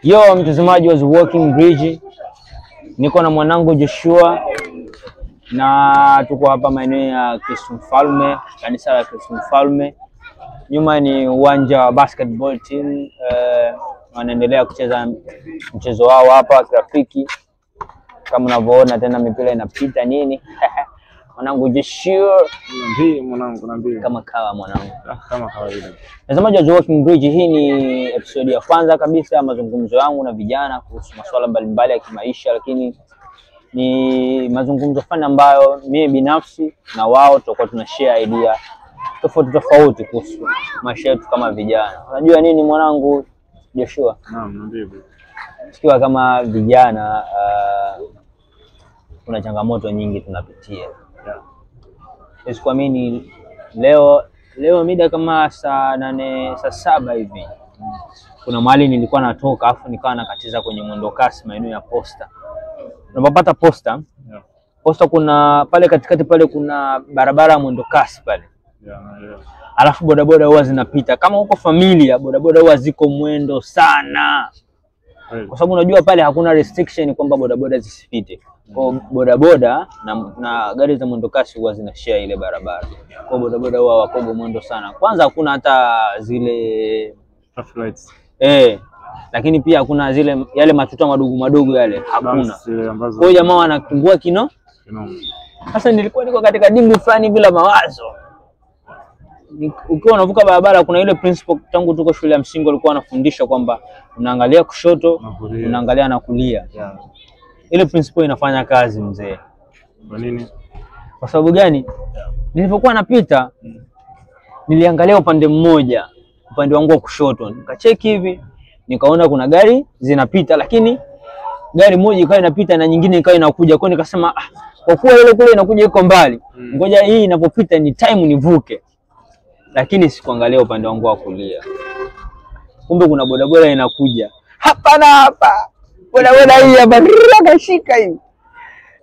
Yo mtazamaji wa The Walking Bridge, niko na mwanangu Joshua na tuko hapa maeneo ya Kristo Mfalme, kanisa la Kristo Mfalme. Nyuma ni uwanja wa basketball team, wanaendelea kucheza mchezo wao hapa kirafiki. Kama unavyoona tena mipira inapita nini. Mwanangu Joshua, nabii kama kawa mwanangu. Kama kawaida. Mtazamaji wa The Walking Bridge, hii ni episode ya kwanza kabisa mazungumzo yangu na vijana kuhusu masuala mbalimbali ya kimaisha, lakini ni mazungumzo fana ambayo mimi binafsi na wao tutakuwa tunashare idea tofauti kuhusu maisha yetu kama vijana. Unajua nini mwanangu Joshua? Naam, nabii. Tukiwa kama vijana kuna changamoto nyingi tunapitia. Sikuamini leo mida kama saa 8 saa 7 hivi. Kuna mahali nilikuwa natoka afu nikawa nakatiza kwenye mwendo kasi maeneo ya Posta. Unapopata Posta, Posta kuna pale katikati pale kuna barabara ya mwendo kasi pale. Alafu bodaboda huwa zinapita. Kama huko familia, bodaboda huwa ziko mwendo sana. Kwa sababu unajua pale hakuna restriction kwamba bodaboda zisipite. Kwa bodaboda na gari za mwendo kasi huwa zinashare ile barabara. Kwa bodaboda huwa wako mwendo sana. Kwanza hakuna hata zile traffic lights. Lakini pia hakuna zile yale matuta madogo yale hakuna. Kwa hiyo jamaa wanatungua kino. Sasa nilikuwa niko katika dimbwi fulani bila mawazo. Ukiwa unavuka barabara kuna ile principle tangu tuko shule ya msingi walikuwa wanafundisha kwamba unaangalia kushoto, unaangalia na kulia. Ile principle inafanya kazi mzee. Kwa nini? Kwa sababu gani? Nilipokuwa napita niliangalia upande mmoja, upande wangu wa kushoto. Nikacheki hivi, nikaona kuna gari zinapita, lakini gari moja ikawa inapita na nyingine ikawa inakuja. Kwa hiyo nikasema kwa kuwa ile kule inakuja iko mbali, ngoja hii inapopita ni time nivuke. Lakini sikuangalia upande wangu wa kulia. Kumbe kuna bodaboda inakuja. Hapa. Bodaboda hii ya baraka shika hivi.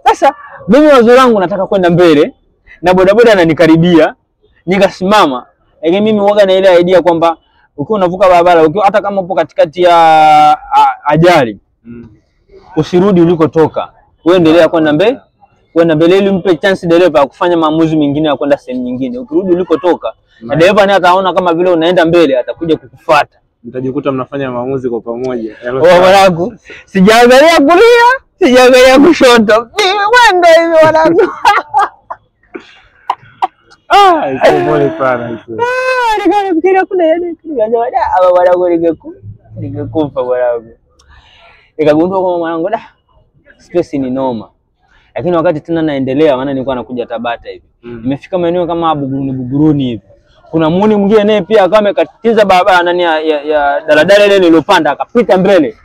Sasa mimi wazo langu nataka kwenda mbele na bodaboda ananikaribia, nikasimama. Lakini mimi huaga na ile idea kwamba ukiwa unavuka barabara, ukiwa hata kama upo katikati ya ajali, usirudi ulikotoka. Wewe endelea kwenda mbele. Kwenda mbele ili mpe chance dereva ya kufanya maamuzi mengine ya kwenda sehemu nyingine. Ukirudi ulikotoka, na dereva naye ataona kama vile unaenda mbele, atakuja kukufuata. Mtajikuta mnafanya maamuzi kwa pamoja. Mwanangu, sijaangalia kulia, sijaangalia kushoto. Mwendo hivi mwanangu. Pole sana hizo. Nikafikiria kuna yale aba mwanangu ningekufa mwanangu. Nikagundua kwamba mwanangu stress ni noma. Lakini wakati tena naendelea, maana nilikuwa nakuja Tabata hivi. Nimefika maeneo kama Buguruni hivi. Kuna muuni mwingine naye pia akawa amekatiza barabara ndani ya daladala ile niliyopanda akapita mbele.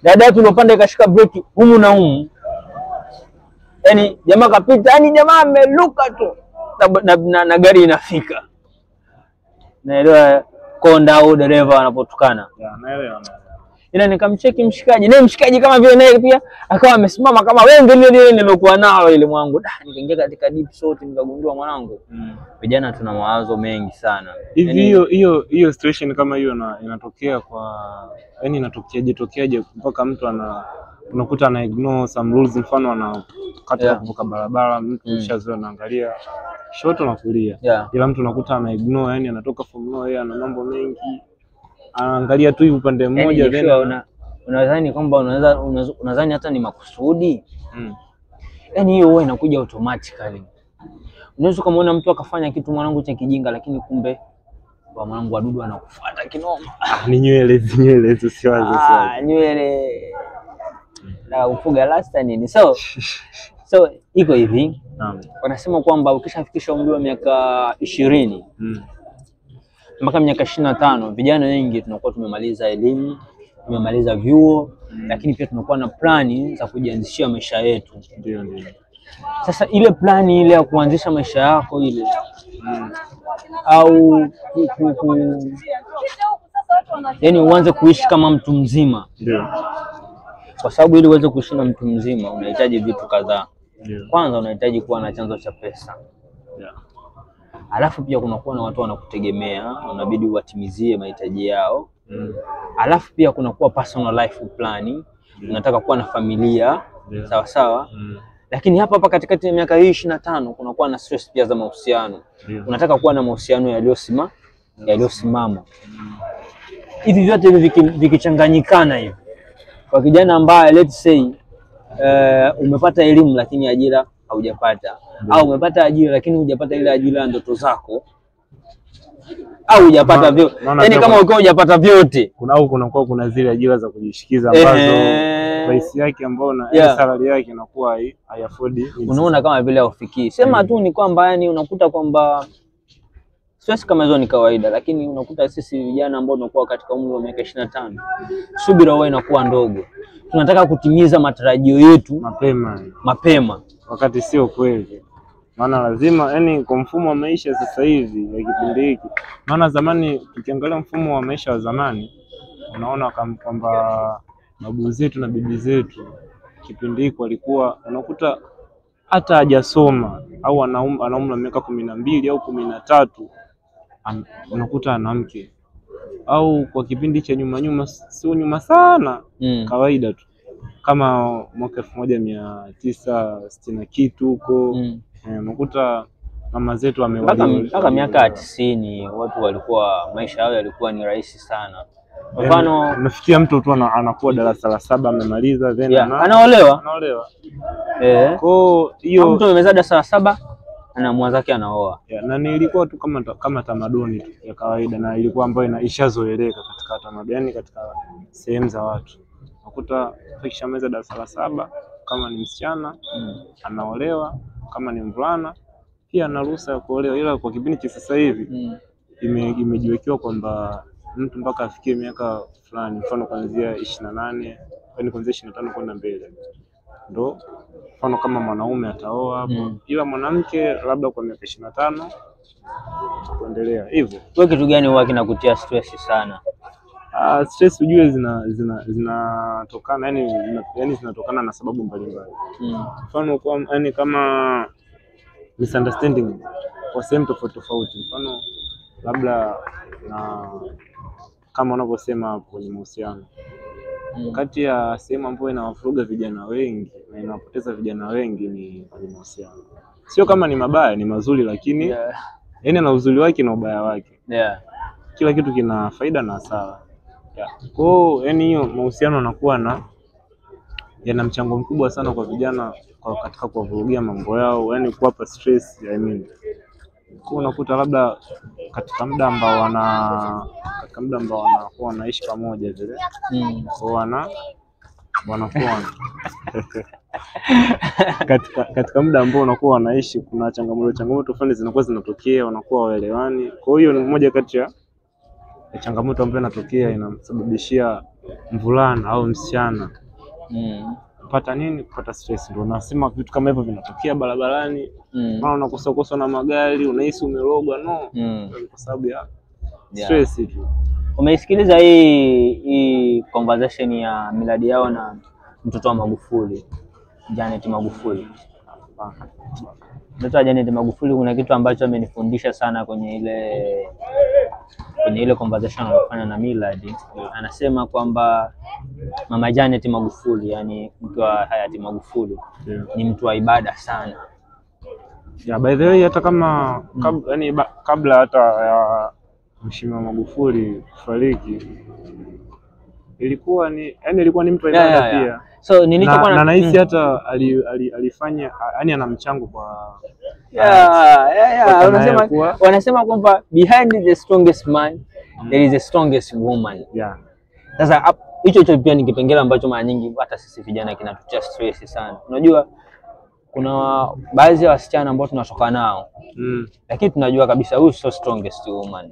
Daladala tuliyopanda ikashika breki humu na humu. Yaani jamaa kapita, yaani jamaa ameluka tu na gari inafika. Naelewa konda au dereva wanapotukana. Naelewa. Ila nikamcheki mshikaji, naye mshikaji kama vile naye pia akawa amesimama kama wewe ndio nilokuwa nao ile mwangu. Nikaingia katika deep thought nikagundua mwanangu. Vijana tuna mawazo mengi sana. Hivi hiyo situation kama hiyo inatokea kwa yani inatokeaje mpaka mtu unakuta ana ignore some rules, mfano anakata kuvuka barabara, mtu mshazoea anaangalia shoto na kulia. Ila mtu unakuta ana ignore, yani anatoka from nowhere ana mambo mengi. Anaangalia tu upande mmoja then unadhani kwamba unadhani hata ni makusudi. Yaani hiyo huwa inakuja automatically. Unaweza kumuona mtu akafanya kitu mwanangu cha kijinga, lakini kumbe kwa mwanangu wadudu anakufuata kinoma. Ni nywele usiwaze. Nywele na ufuga rasta nini. So iko hivi. Wanasema kwamba ukishafikisha umri wa miaka 20 mpaka miaka 25 vijana wengi tunakuwa tumemaliza elimu, tumemaliza vyuo, lakini pia tunakuwa na plani za kujianzishia maisha yetu. Ndio. Sasa ile plani ile ya kuanzisha maisha yako ile au yani uanze kuishi kama mtu mzima. Ndio. Kwa sababu ili uweze kuishi na mtu mzima unahitaji vitu kadhaa. Kwanza unahitaji kuwa na chanzo cha pesa. Alafu pia kunakuwa na watu wanakutegemea, unabidi uwatimizie mahitaji yao. Alafu pia kuna kuwa personal life plan, unataka kuwa na familia, sawa sawa. Lakini hapa katikati ya miaka hii 25 kuna kuwa na stress pia za mahusiano. Unataka kuwa na mahusiano yaliyosimama. Hivi vyote hivi vikichanganyikana hivi, kwa kijana ambaye let's say umepata elimu lakini ajira haujapata, au umepata ajira lakini hujapata ile ajira ya ndoto zako, au hujapata vyote, yani kama ukiwa hujapata vyote, kuna zile ajira za kujishikiza ambazo price yake ambayo na salary yake inakuwa haiafford. Unaona kama vile haufikii. Sema tu ni kwamba yani unakuta kwamba stress kama hizo ni kawaida, lakini unakuta sisi vijana ambao tunakuwa katika umri wa miaka 25, subira huwa inakuwa ndogo. Tunataka kutimiza matarajio yetu mapema, wakati sio kweli. Maana lazima yani kwa mfumo wa maisha sasa hivi ya kipindi hiki, maana zamani tukiangalia mfumo wa maisha wa zamani, unaona kwamba babu zetu na bibi zetu kipindi hiki walikuwa unakuta hata hajasoma au ana umri wa miaka 12 au 13 unakuta ana mke, au kwa kipindi cha nyuma sio nyuma sana, kawaida tu kama mwaka 1960 kitu huko, unakuta mama zetu mpaka miaka 90 watu walikuwa maisha yao yalikuwa ni rahisi sana. Kwa mfano nafikia mtu tu anakuwa darasa la 7 amemaliza then anaolewa. Kwa hiyo mtu amemaliza darasa la 7 na mwenzake anaoa. Na nilikuwa tu kama tamaduni tu ya kawaida, na ilikuwa ambayo ishazoeleka katika tamaduni, yani katika sehemu za watu. Unakuta akishamaliza darasa la 7 kama ni msichana anaolewa, kama ni mvulana pia ana ruhusa ya kuolewa. Ila kwa kipindi cha sasa hivi imejiwekewa kwamba mtu mpaka afikie miaka fulani, mfano kuanzia 28, yani kuanzia 25 kwenda mbele ndo mfano kama mwanaume ataoa hapo, ila mwanamke labda kwa miaka 25 kuendelea hivyo. Wewe kitu gani huwa kinakutia stress sana? Stress ujue zinatokana yani zinatokana na sababu mbalimbali. Mfano yani kama misunderstanding kwa sehemu tofauti, mfano labda na kama unavyosema hapo kwenye mahusiano, kati ya sehemu ambayo inawafuruga vijana wengi na inapoteza vijana wengi ni kwenye mahusiano. Sio kama ni mabaya, ni mazuri, lakini yani na uzuri wake na ubaya wake. Kila kitu kina faida na hasara. Kwa hiyo yani hiyo mahusiano yanakuwa yana mchango mkubwa sana kwa vijana katika kuwavurugia mambo yao, yani kuwapa stress, kwa unakuta labda katika muda ambao wanakuwa wanaishi pamoja vile, kwa wanakuwa katika muda ambao unakuwa wanaishi, kuna changamoto fulani zinakuwa zinatokea, wanakuwa waelewani. Kwa hiyo ni moja kati ya changamoto ambayo inatokea inamsababishia mvulana au msichana kupata stress. Ndio nasema vitu kama hivyo vinatokea barabarani, maana unakosa na magari, unahisi umerogwa kwa sababu ya stress tu. Umeisikiliza hii conversation ya Millard Ayo na mtoto wa Magufuli, Janet Magufuli? Mtoto wa Janet Magufuli kuna kitu ambacho amenifundisha sana kwenye ile conversation aliyofanya na Millard. Anasema kwamba Mama Janet Magufuli, yani mtu wa hayati Magufuli, ni mtu wa ibada sana. By the way, hata kama kabla hata ya Mheshimiwa Magufuli kufariki, ilikuwa ni mtu wa ibada pia. So nilichokuwa na nahisi hata alifanya yani ana mchango kwa wanasema kwamba behind the strongest man there is the strongest woman. Sasa hicho pia ni kipengele ambacho mara nyingi hata sisi vijana kinatutia stress sana. Unajua kuna baadhi ya wasichana ambao tunatoka nao lakini tunajua kabisa huyu sio strongest woman.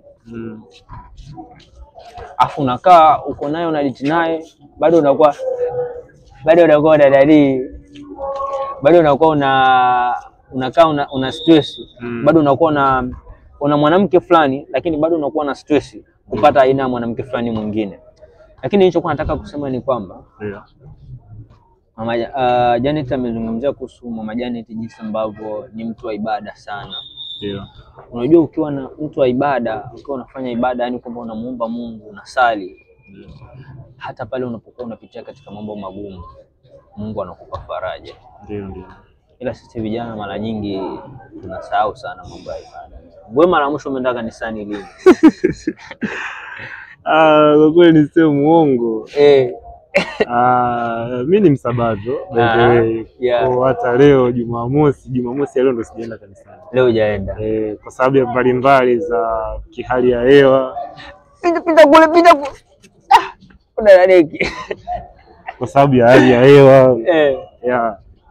Afu unakaa uko naye unadate naye, bado unakuwa dadadi, bado unakuwa unakaa una stress, bado unakuwa una mwanamke fulani, lakini bado unakuwa na stress kupata aina ya mwanamke fulani mwingine. Lakini nilichokuwa nataka kusema ni kwamba Mama Janet amezungumzia kuhusu Mama Janet jinsi ambavyo ni mtu wa ibada sana. Ndio. Unajua ukiwa na mtu wa ibada, ukiwa unafanya ibada yani kwamba unamuomba Mungu, unasali, hata pale unapokuwa unapitia katika mambo magumu, Mungu anakupa faraja. Ndio. Ila sisi vijana mara nyingi tunasahau sana mambo ya ibada. Wewe mara mwisho umeenda kanisani lini? Kwa kweli niseme muongo. Mimi ni Msabato by the way. Kwa hata leo Jumamosi ya leo ndo sijaenda kanisani. Leo hujaenda? Kwa sababu ya mbalimbali za kihali ya hewa. Pita kule. Unadadeki. Kwa sababu ya hali ya hewa.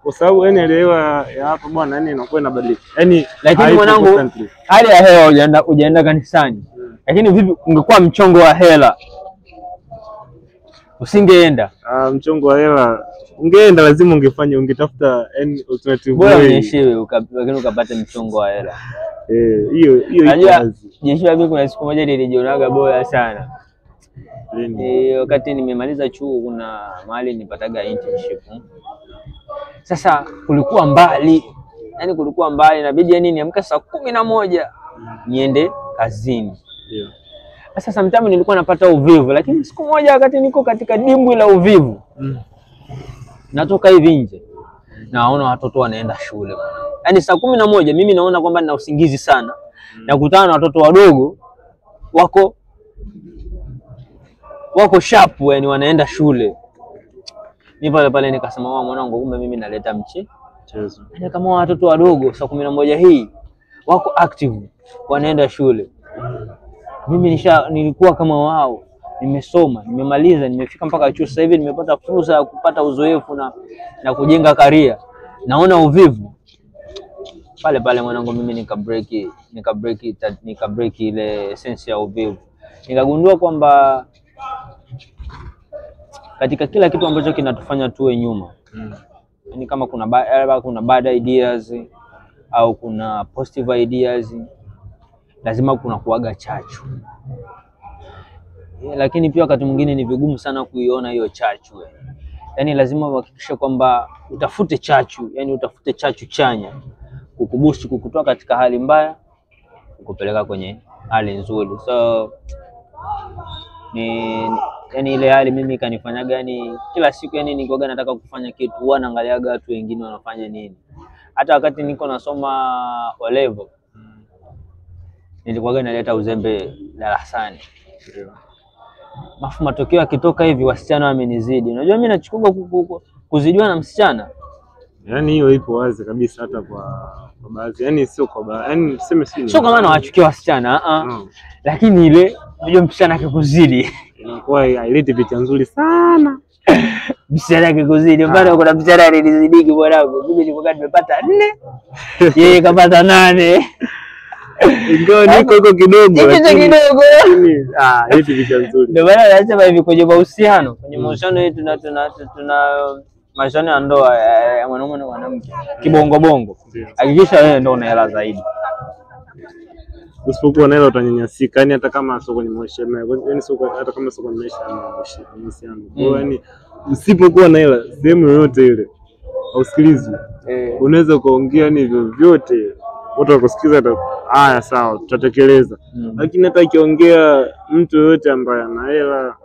Kwa sababu yani hewa ya hapa bwana yani inakuwa inabadilika. Yani lakini mwanangu hali ya hewa hujaenda kanisani. Lakini vipi ungekuwa mchongo wa hela? Usingeenda? Mchongo wa hela ungeenda, lazima ungetafuta yani alternative way. Bora unyeshewe lakini ukapata mchongo wa hela. Hiyo jeshi mimi kuna siku moja nilijionaga bora sana. Wakati nimemaliza chuo kuna mahali nipataga internship. Sasa kulikuwa mbali. Yaani kulikuwa mbali, inabidi yani niamke saa 11 niende kazini. Sasa sometimes nilikuwa napata uvivu, lakini siku moja wakati niko katika dimbwi la uvivu, natoka hivi nje, naona watoto wanaenda shule. Yaani saa 11 mimi naona kwamba nina usingizi sana. Nakutana na watoto wadogo wako sharp, yani wanaenda shule. Ni pale nikasema mwanangu, kumbe mimi naleta mchezo. Yaani kama watoto wadogo saa 11 hii wako active, wanaenda shule. Mimi nilikuwa kama wao, nimesoma, nimemaliza, nimefika mpaka chuo. Sasa hivi nimepata fursa ya kupata uzoefu na kujenga career. Naona uvivu. Pale mwanangu mimi nika break ile sense ya uvivu. Nikagundua kwamba katika kila kitu ambacho kinatufanya tuwe nyuma, yani kama kuna bad ideas au kuna positive ideas, lazima kuna kuaga chachu. Lakini pia wakati mwingine ni vigumu sana kuiona hiyo chachu. Yani lazima uhakikishe kwamba utafute chachu, yani utafute chachu chanya kukuboost, kukutoa katika hali mbaya kukupeleka kwenye hali nzuri. So yani ile hali mimi kanifanyaga yani kila siku yani nikoga nataka kufanya kitu, huwa naangaliaga watu wengine wanafanya nini. Hata wakati niko nasoma O level nilikuwa naleta uzembe darasani. Matokeo yakitoka hivi wasichana wamenizidi. Unajua mimi nachukua kuzidiwa na msichana. Yaani hiyo ipo wazi kabisa hata kwa baadhi. Yaani sio kwa baadhi. Yaani tuseme sio kama nawachukia wasichana, lakini ile unajua msichana akikuzidi inakuwa haileti picha nzuri sana. Msichana akikuzidi, bado kuna msichana alinizidi bwanangu. Mimi nilikuwa nimepata 4, yeye kapata 8. Ingawa niko huko kidogo. Hivi picha nzuri. Ndio maana nasema hivi kwenye mahusiano, yetu tuna mahusiano ya ndoa ya mwanaume na mwanamke. Kibongo bongo. Hakikisha wewe ndio una hela zaidi. Usipokuwa na hela utanyanyasika, yani hata kama sio kwenye mahusiano, yani sio hata kama sio kwenye mahusiano. Yani usipokuwa na hela sehemu yoyote ile ausikilizi. Unaweza kuongea ni vyovyote, watu wakusikiza haya sawa tutatekeleza. Lakini hata akiongea mtu yoyote ambaye ana hela,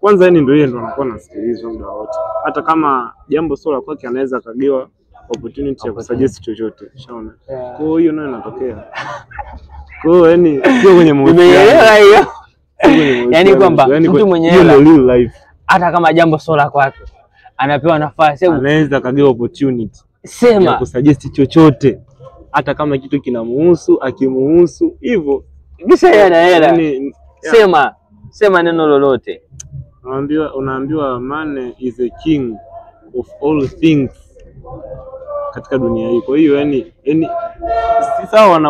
kwanza yani ndio yeye ndo anakuwa anasikilizwa muda wote. Hata kama jambo sio la kwake anaweza kagiwa opportunity ya kusuggest chochote. Unaona? Kwa hiyo nayo inatokea. Kwa hiyo yani sio kwenye mahusiano. Yani kwamba mtu mwenye hela real life hata kama jambo sio la kwake anapewa nafasi, anaweza kagiwa opportunity ya kusuggest chochote. Hata kama kitu kinamuhusu, akimuhusu hivyo kisha yeye ana hela, sema neno lolote. Unaambiwa man is a king of all things katika dunia hii. Kwa hiyo yani si sawa,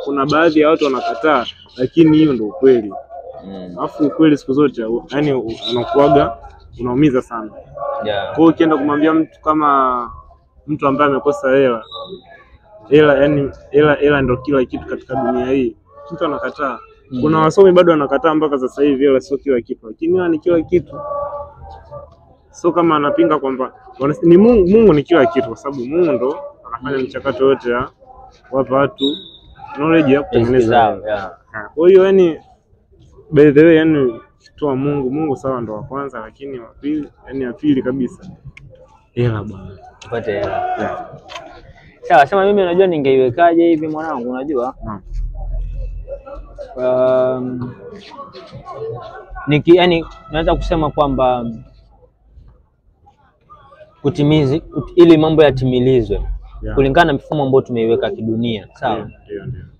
kuna baadhi ya watu wanakataa, lakini hiyo ndio ukweli. Alafu ukweli siku zote yani unakuaga unaumiza sana. Kwa hiyo ukienda kumwambia mtu kama mtu ambaye amekosa hela ndio kila kitu katika dunia hii, mtu anakataa. Kuna wasomi bado wanakataa mpaka sasa hivi hela sio kila kitu, lakini hela ni kila kitu. Sio kama anapinga kwamba ni Mungu ni kila kitu, kwa sababu Mungu ndo anafanya mchakato yote wapa watu knowledge ya kutengeneza. Yeah. Kwa hiyo yani by the way yani kitoa Mungu sawa ndo wa kwanza, lakini wa pili yani ya pili kabisa hela bwana. Upate hela. Yeah. Sawa, sema mimi unajua ningeiwekaje hivi mwanangu, unajua? Yani naweza kusema kwamba ili mambo yatimilizwe kulingana na mifumo ambayo tumeiweka kidunia, sawa?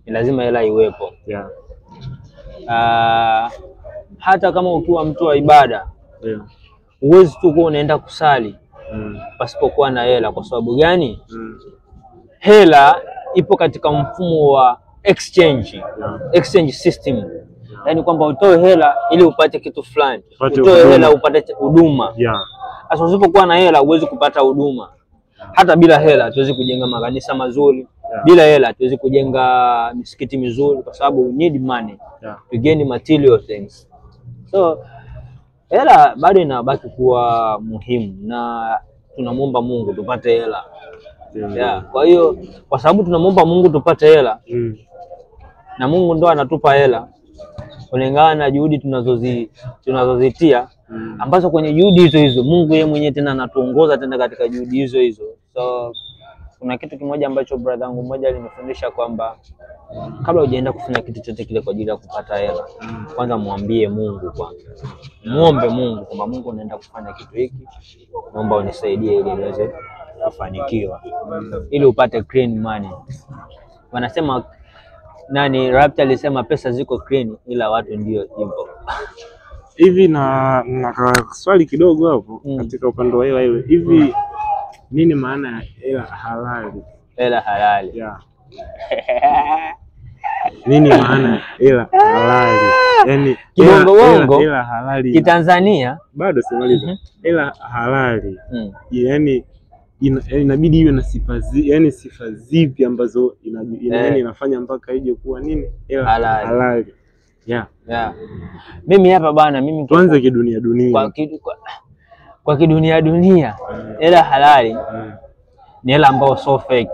Ni lazima hela iwepo. Hata kama ukiwa mtu wa ibada, huwezi tu kuwa unaenda kusali pasipokuwa na hela. Kwa sababu gani? Hela ipo katika mfumo wa exchange system. Yani kwamba utoe hela ili upate kitu fulani, utoe hela upate huduma. Sasa usipokuwa na hela huwezi kupata huduma. Hata bila hela hatuwezi kujenga makanisa mazuri. Bila hela hatuwezi kujenga misikiti mizuri, kwa sababu we need money to gain material things. So hela bado inabaki kuwa muhimu, na tunamuomba Mungu tupate hela. Kwa hiyo kwa sababu tunamuomba Mungu tupate hela, na Mungu ndo anatupa hela kulingana na juhudi tunazozitia, ambazo kwenye juhudi hizo Mungu yeye mwenyewe tena anatuongoza tena katika juhudi hizo. So kuna kitu kimoja ambacho brother wangu mmoja alinifundisha kwamba kabla hujaenda kufanya kitu chochote kile kwa ajili ya kupata hela, kwanza muambie Mungu kwanza. Muombe Mungu kwamba Mungu, naenda kufanya kitu hiki, naomba unisaidie ili niweze kufanikiwa, ili upate clean money. Wanasema nani, Raptor alisema pesa ziko clean ila watu ndio hivyo. Hivi na swali kidogo hapo katika upande wa hela ile. Hivi nini maana ya hela halali? Hela halali. Yeah. Nini maana ya hela halali? Yaani hela halali Kitanzania bado simaliza. Hela halali. Yaani inabidi iwe na sifa zipi ambazo inafanya mpaka ije kuwa nini hela halali? Mimi hapa bana, mimi tuanze kidunia kwa kidunia hela halali ni hela ambayo so fake.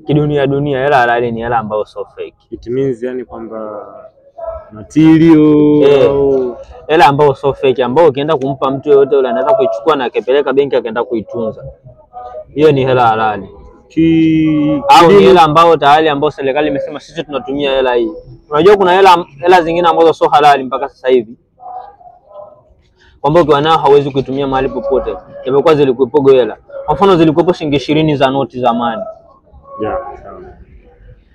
Kidunia hela halali ni hela ambayo so fake. It means yani kwamba material hela ambayo so fake, ambayo ukienda kumpa mtu yote yule anaweza kuichukua na akapeleka benki akaenda kuitunza. Hiyo ni hela halali. Au ni hela ambayo tayari ambayo serikali imesema sisi tunatumia hela hii. Unajua kuna hela zingine ambazo sio halali mpaka sasa hivi, kwamba ukiwa nao hauwezi kuitumia mahali popote. Imekuwa zilikuwepo hela. Kwa mfano zilikuwepo shilingi 20 za noti zamani.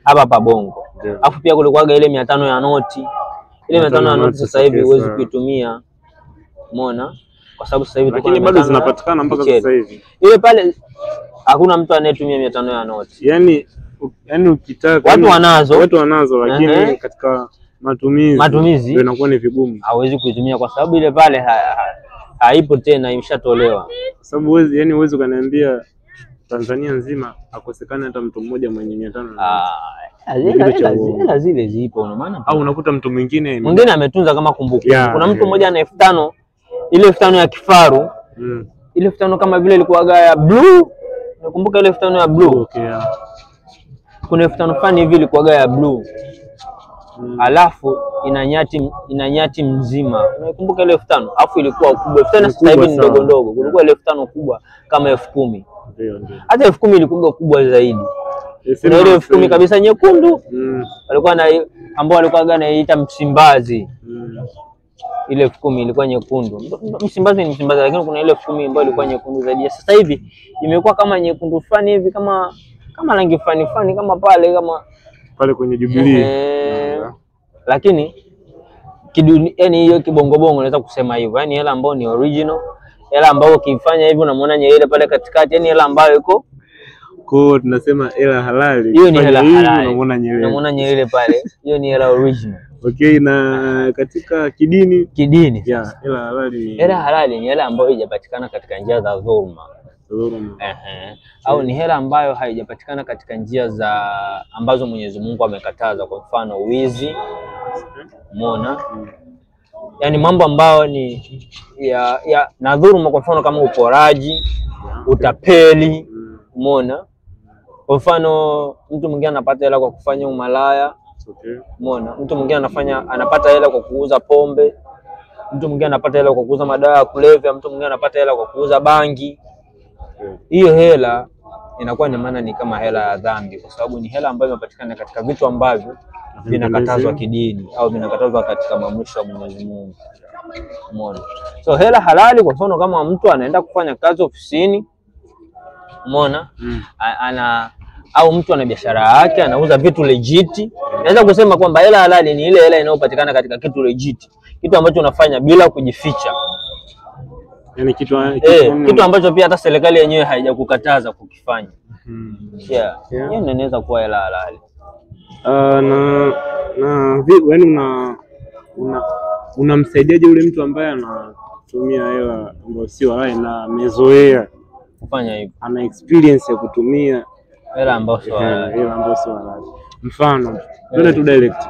Hapa Bongo. Alafu pia kulikuwa ile 500 ya noti. Ile 500 ya noti sasa hivi huwezi kuitumia. Umeona? Kwa sababu sasa hivi lakini bado zinapatikana mpaka sasa hivi. Ile pale hakuna mtu anayetumia 500 ya noti. Yaani ukitaka watu wanazo lakini katika matumizi ndio inakuwa ni vigumu. Hawezi kuitumia kwa sababu ile pale haipo tena, imeshatolewa. Kwa sababu huwezi kaniambia Tanzania nzima akosekana hata mtu mmoja mwenye 500. Zile zipo na maana, au unakuta mtu mwingine ametunza kama kumbukumbu. Kuna mtu mmoja ana 5000, ile 5000 ya kifaru. Ile 5000 kama vile ilikuwa ya blue. Nakumbuka ile 5000 ya blue. Kuna 5000 fani hivi ilikuwa ya blue. Alafu ina nyati mzima. Unakumbuka ile 5000? Alafu ilikuwa kubwa. 5000 sasa hivi ni ndogo ndogo. Kulikuwa ile 5000 kubwa kama 10,000. Hata 10,000 ilikuwa kubwa zaidi. Kuna ile 10,000 kabisa nyekundu. Walikuwa ambao walikuwa wanaita Msimbazi. Ile 10,000 ilikuwa nyekundu. Msimbazi ni Msimbazi, lakini kuna ile 10,000 ambayo ilikuwa nyekundu zaidi. Sasa hivi imekuwa kama nyekundu fani hivi, kama rangi fani kama pale kwenye Jubilee. Lakini yani hiyo kibongo unaweza kusema hivyo. Yani hela ambayo ni original, hela ambayo ukifanya hivyo unamwona Nyerere pale katikati, yani hela ambayo iko kwa tunasema hela halali. Hiyo ni hela halali. Unamwona Nyerere pale. Hiyo ni hela original. Okay, na katika kidini hela halali ni hela ambayo haijapatikana katika njia za dhulma. Au ni hela ambayo haijapatikana katika njia ambazo Mwenyezi Mungu amekataza, kwa mfano wizi. Umeona? Yani mambo ambayo ni na dhulma, kwa mfano kama uporaji, utapeli. Umeona? Kwa mfano mtu mwingine anapata hela kwa kufanya umalaya. Okay. Umeona? Mtu mwingine anapata hela kwa kuuza pombe. Mtu mwingine anapata hela kwa kuuza madawa ya kulevya, mtu mwingine anapata hela kwa kuuza bangi. Hiyo hela inakuwa ni maana ni kama hela ya dhambi, kwa sababu ni hela ambayo inapatikana katika vitu ambavyo vinakatazwa kidini au vinakatazwa katika maamrisho ya Mwenyezi Mungu. Umeona? So hela halali, kwa mfano kama mtu anaenda kufanya kazi ofisini, umeona? Au mtu ana biashara yake, anauza vitu legit. Naweza kusema kwamba hela halali ni ile hela inayopatikana katika kitu legit, kitu ambacho unafanya bila kujificha. Yani kitu ambacho pia hata serikali yenyewe haijakukataza kukifanya. Hiyo inaweza kuwa hela halali. Wewe unamsaidiaje yule mtu ambaye anatumia hela ambayo sio halali na amezoea kufanya hivyo, ana experience ya kutumia hela ambayo sio halali? Mfano twende tu direct.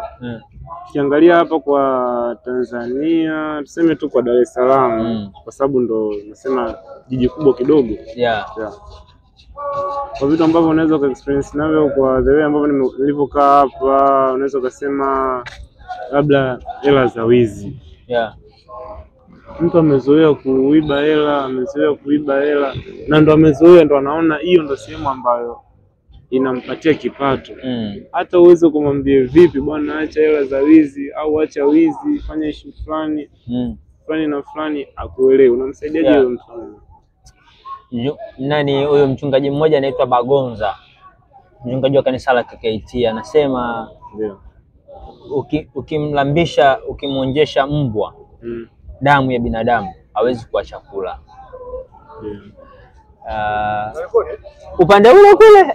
Ukiangalia hapa kwa Tanzania, tuseme tu kwa Dar es Salaam, kwa sababu ndo nasema jiji kubwa kidogo. Kwa vitu ambavyo unaweza ku experience navyo kwa the way ambavyo nilivyokaa hapa, unaweza kusema labda hela za wizi. Mtu amezoea kuiba hela, na ndo amezoea, ndo anaona hiyo ndo sehemu ambayo inampatia kipato. Hata uweze kumwambia vipi, bwana acha hela za wizi au acha wizi, fanya issue fulani fulani na fulani, akuelewe. Unamsaidiaje huyo mtu? Nani huyo mchungaji mmoja anaitwa Bagonza, mchungaji wa kanisa la KKT, anasema ukimlambisha, ukimwonjesha mbwa damu ya binadamu hawezi kuwa chakula. Upande ule kule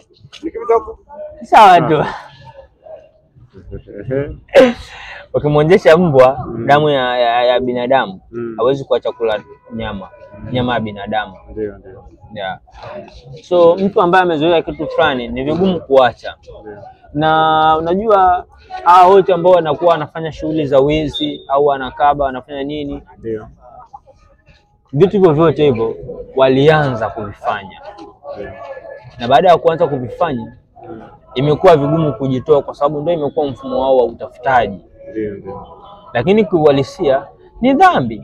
sawa tu. Ukimwonjesha mbwa damu ya binadamu hawezi kuwa chakula, nyama ya binadamu. So mtu ambaye amezoea kitu fulani ni vigumu kuacha. Na unajua hao wote ambao wanakuwa wanafanya shughuli za wizi au wanakaba, wanafanya nini, vitu hivyo vyote hivyo walianza kuvifanya, na baada ya kuanza kuvifanya imekuwa vigumu kujitoa, kwa sababu ndio imekuwa mfumo wao wa utafutaji. Lakini kiuhalisia ni dhambi.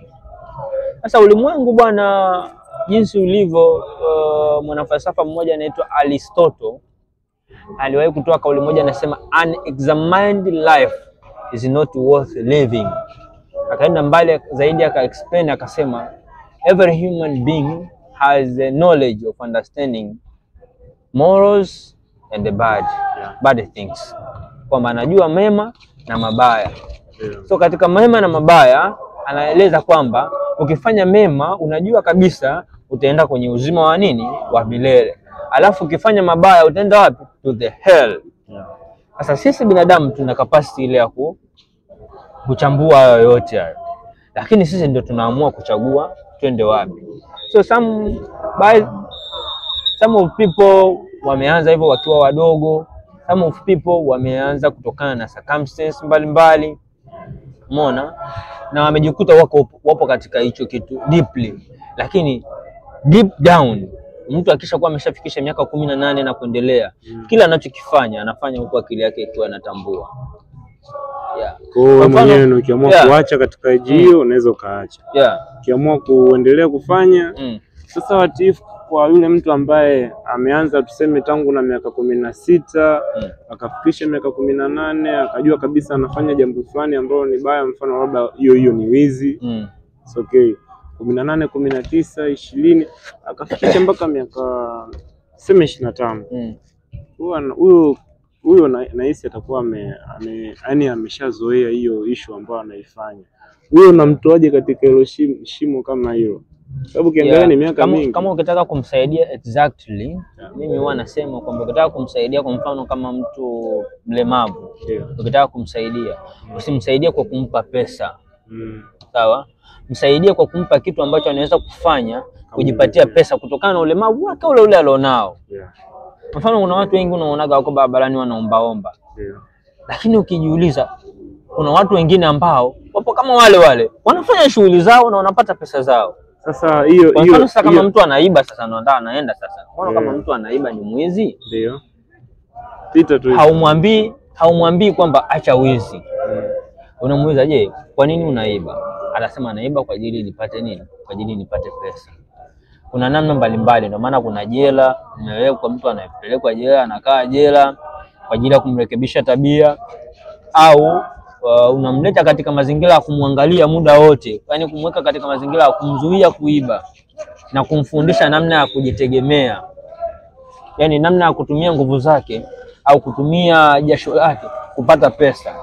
Sasa ulimwengu bwana, jinsi ulivyo, mwanafalsafa mmoja anaitwa Aristotle aliwahi kutoa kauli moja, anasema unexamined life is not worth living. Akaenda mbali zaidi akaexplain, akasema every human being has the knowledge of understanding morals and the bad things, kwamba anajua mema na mabaya. So katika mema na mabaya anaeleza kwamba ukifanya mema unajua kabisa utaenda kwenye uzima wa nini, wa milele. Alafu ukifanya mabaya utaenda wapi? To the hell. Sasa sisi binadamu tuna capacity ile ya kuchambua hayo yote hayo, lakini sisi ndio tunaamua kuchagua twende wapi. So some of people wameanza hivyo wakiwa wadogo, some of people wameanza kutokana na circumstances mbalimbali, umeona, na wamejikuta wapo katika hicho kitu deeply. Lakini deep down mtu akishakuwa ameshafikisha miaka 18 na kuendelea, kila anachokifanya anafanya huko akili yake ikiwa anatambua. Kwa mwenyewe ukiamua kuacha katika hiyo unaweza kaacha. Ukiamua kuendelea kufanya. Sasa watifu kwa yule mtu ambaye ameanza tuseme tangu na miaka 16 akafikisha miaka 18, akajua kabisa anafanya jambo fulani ambalo ni baya, mfano labda hiyo ni wizi. It's okay. 18, 19, 20 akafikisha mpaka miaka sema 25. Huyo nahisi atakuwa yani ameshazoea hiyo issue ambayo anaifanya. Huyo unamtoaje katika hilo shimo kama hilo? Sababu ukiangalia ni miaka mingi. Kama ukitaka kumsaidia exactly, mimi huwa nasema kwamba ukitaka kumsaidia, kwa mfano kama mtu mlemavu, ukitaka kumsaidia, usimsaidie kwa kumpa pesa. Sawa? Msaidie kwa kumpa kitu ambacho anaweza kufanya kujipatia pesa kutokana na ulemavu wake ule alionao. Mfano kuna watu wengi unaonaga wako barabarani wanaombaomba. Lakini ukijiuliza kuna watu wengine ambao wapo kama wale wanafanya shughuli zao na wanapata pesa zao. Sasa hiyo kama mtu anaiba sasa ndo anaenda sasa. Kama mtu anaiba ni mwizi. pita tu. Haumwambii kwamba acha wizi. Unamuuliza, je, kwa nini unaiba? Anasema anaiba kwa ajili nipate nini? Kwa ajili nipate pesa. Kuna namna mbalimbali, ndio maana kuna jela, umewekwa mtu anapelekwa jela, anakaa jela kwa ajili ya kumrekebisha tabia, au unamleta katika mazingira ya kumwangalia muda wote, yaani kumweka katika mazingira ya kumzuia kuiba na kumfundisha namna ya kujitegemea, yaani namna ya kutumia nguvu zake au kutumia jasho lake kupata pesa.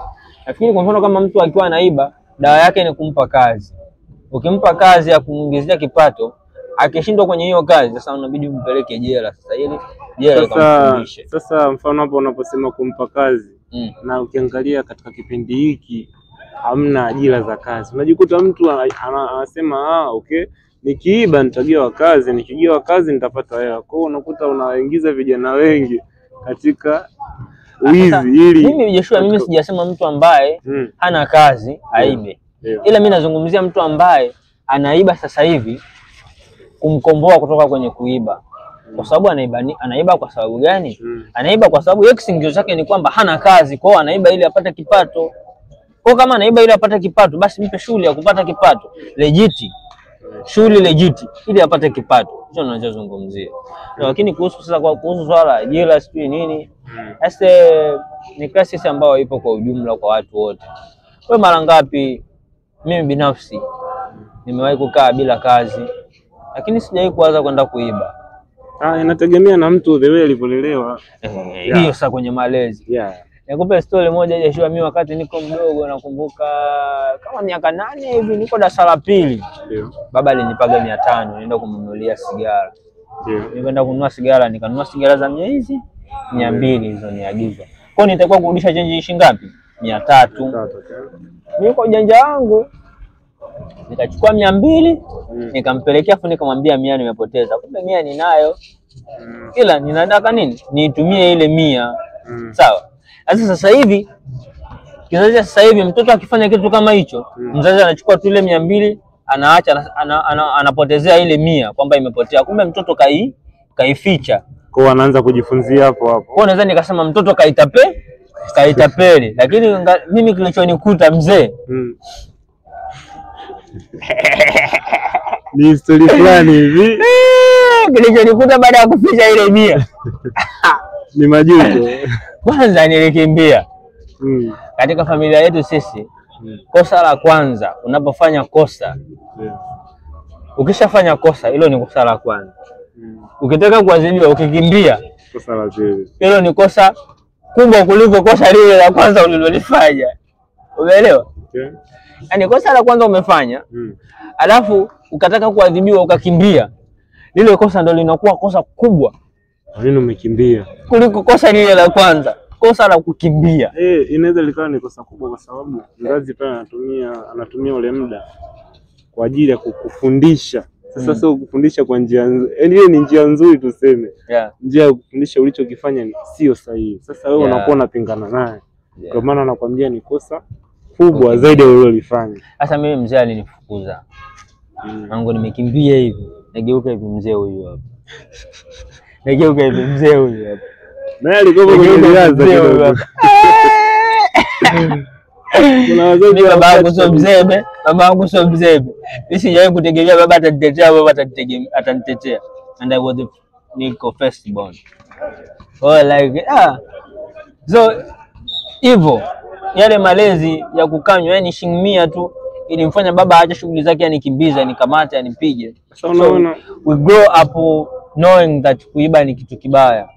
Lakini kwa mfano kama mtu akiwa anaiba, dawa yake ni kumpa kazi. Ukimpa kazi ya kumuingizia kipato, akishindwa kwenye hiyo kazi, sasa unabidi umpeleke jela. Sasa ili jela ikamfundishe. Sasa mfano hapo unaposema kumpa kazi, na ukiangalia katika kipindi hiki hamna ajira za kazi. Unajikuta mtu anasema okay, nikiiba nitagiwa kazi, nikigiwa kazi nitapata hela. Kwa hiyo unakuta unaingiza vijana wengi katika wizi ili mimi Joshua, mimi sijasema mtu ambaye hana kazi aibe. Ila mimi nazungumzia mtu ambaye anaiba sasa hivi kumkomboa kutoka kwenye kuiba. Kwa sababu anaiba kwa sababu gani? Anaiba kwa sababu kisingizio chake ni kwamba hana kazi, kwa hiyo anaiba ili apate kipato. Kwa kama anaiba ili apate kipato, basi mpe shughuli ya kupata kipato legit. Shughuli legit ili apate kipato. Hicho ninachozungumzia. Lakini kuhusu swala ajira sijui nini, ni crisis ambayo ipo kwa ujumla kwa watu wote. Wewe mara ngapi, mimi binafsi nimewahi kukaa bila kazi, lakini sijawahi kuanza kwenda kuiba. Inategemea na mtu the way alivyolelewa. Hiyo sasa kwenye malezi. Nikupe story moja Joshua, mimi wakati niko mdogo nakumbuka kama miaka 8 hivi, niko darasa la pili. Baba alinipaga 500 nienda kumnunulia sigara. Nilikwenda kununua sigara, nikanunua sigara za hizi 200 hizo niagizwa. Kwa hiyo nitakuwa kurudisha change shilingi ngapi? 300. Mimi kwa ujanja wangu nikachukua 200, nikampelekea afu nikamwambia 100 nimepoteza. Kumbe 100 ninayo. Ila ninataka nini? Niitumie ile 100. Sawa. Sasa hivi kizazi sasa hivi mtoto akifanya kitu kama hicho, mzazi anachukua tu ile 200, anaacha anapotezea ile 100 kwamba imepotea. Kumbe mtoto kaificha. Kwa hiyo anaanza kujifunzia hapo hapo. Kwa naweza nikasema mtoto kaitapeli, lakini mimi kilichonikuta mzee ni story fulani hivi. Kilichonikuta baada ya kuficha ile 100 ni majuto. Kwanza nilikimbia. Katika familia yetu sisi, kosa la kwanza unapofanya kosa, ukishafanya kosa hilo ni kosa la kwanza. Ukitaka kuadhibiwa ukikimbia, kosa la pili. Hilo ni kosa kubwa kuliko kosa lile la kwanza ulilolifanya. Umeelewa? Yaani kosa la kwanza umefanya, alafu ukataka kuadhibiwa ukakimbia, lile kosa ndio linakuwa kosa kubwa. Kwa nini umekimbia? Kuliko kosa lile la kwanza, kosa la kukimbia. Inaweza likawa ni kosa kubwa kwa sababu mzazi pale anatumia ule muda kwa ajili ya kukufundisha. Sasa sio kufundisha kwa njia, yaani ile ni njia nzuri tuseme. Njia ya kufundisha ulichokifanya sio sahihi. Sasa wewe unakuwa unapingana naye. Kwa maana anakuambia ni kosa kubwa zaidi ya ulilofanya. Sasa mimi mzee alinifukuza. Mangu nimekimbia hivi, nageuka hivi mzee huyu hapa. Nageuka hivi mzee huyu hapa. Na alikuwa mwenyeanza kidogo. Kuna wazazi baba yangu sio mzembe, baba yangu sio mzembe. Mimi sijawahi kutegemea baba atanitetea, baba atanitetea. And I was the Nico first born. Like so hivyo yale malezi ya kukanywa, yani shingmia tu ilimfanya baba aache shughuli zake, anikimbiza, nikamata, anipige. So we grow up knowing that kuiba ni kitu kibaya.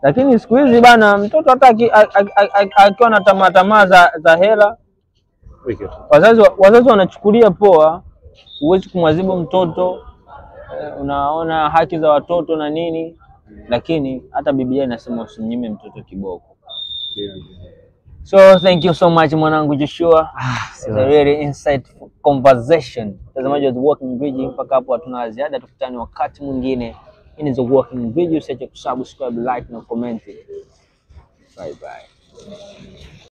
Lakini siku hizi bana, mtoto hata akiwa na tamaa za hela, wazazi wanachukulia poa. Huwezi kumwadhibu mtoto, unaona haki za watoto na nini, lakini hata Biblia inasema usimnyime mtoto kiboko. So thank you so much mwanangu Joshua. It's a really insightful conversation. Mtazamaji wa The Walking Bridge, mpaka hapo hatuna ziada, tukutane wakati mwingine. Hii ni The Walking Bridge, usiache kusubscribe, like na comment. Bye bye.